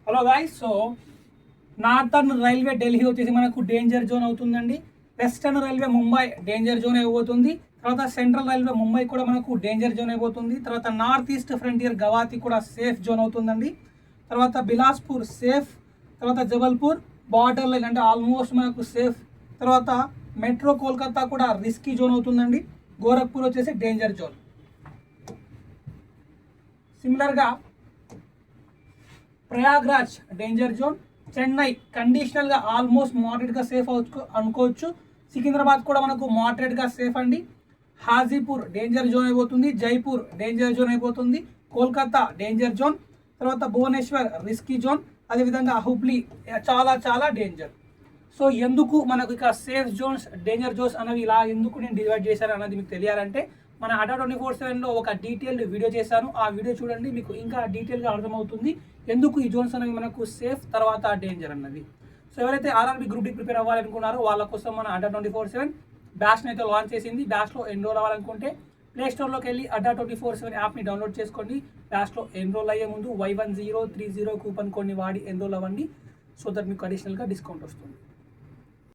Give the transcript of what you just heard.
Hello guys, so northern railway Delhi వచ్చేసి మనకు danger zone అవుతుందండి. Western railway Mumbai danger zone అయిపోతుంది. తర్వాత సెంట్రల్ రైల్వే ముంబై కూడా మనకు డేంజర్ జోన్ అయిపోతుంది. తర్వాత నార్త్ ఈస్ట్ ఫ్రంటియర్ గవాతి కూడా సేఫ్ జోన్ అవుతుందండి. తర్వాత బిలాస్పూర్ సేఫ్. తర్వాత జబల్పూర్ బార్డర్ లైన్ అంటే ఆల్మోస్ట్ మనకు సేఫ్. తర్వాత మెట్రో కోల్కతా కూడా రిస్కీ జోన్ అవుతుందండి. గోరఖ్పూర్ వచ్చేసి డేంజర్ జోన్. సిమిలర్గా ప్రయాగ్రాజ్ డేంజర్ జోన్. చెన్నై కండిషనల్గా ఆల్మోస్ట్ మోడరేట్గా సేఫ్ అనుకోవచ్చు. సికింద్రాబాద్ కూడా మనకు మోడరేట్గా సేఫ్ అండి. హాజీపూర్ డేంజర్ జోన్ అయిపోతుంది. జైపూర్ డేంజర్ జోన్ అయిపోతుంది. Kolkata danger zone. తర్వాత భువనేశ్వర్ రిస్కీ జోన్. అదేవిధంగా హుబ్లీ చాలా చాలా డేంజర్. సో ఎందుకు మనకు ఇక సేఫ్ జోన్స్, డేంజర్ జోన్స్ అనేవి ఇలా ఎందుకు నేను డివైడ్ చేశాను అన్నది మీకు తెలియాలంటే మన అడ్డా 24/7లో ఒక డీటెయిల్డ్ వీడియో చేశాను. ఆ వీడియో చూడండి, మీకు ఇంకా డీటెయిల్గా అర్థమవుతుంది ఎందుకు ఈ జోన్స్ అనేవి మనకు సేఫ్ తర్వాత డేంజర్ అన్నది. సో ఎవరైతే ఆర్ఆర్బీ గ్రూప్ డి ప్రిపేర్ అవ్వాలనుకున్నారో వాళ్ళ కోసం మన అడ్డా 24/7 బ్యాచ్ని అయితే లాంచ్ చేసింది. బ్యాచ్లో ఎన్రోల్ అవ్వాలనుకుంటే ప్లేస్టోర్లోకి వెళ్ళి అడ్డా 24/7 యాప్ని డౌన్లోడ్ చేసుకోండి. బ్యాచ్లో ఎన్రోల్ అయ్యే ముందు Y1030 కూపన్ కోడ్ని వాడి ఎన్రోల్ అవ్వండి. సో దట్ మీకు అడిషనల్గా డిస్కౌంట్ వస్తుంది.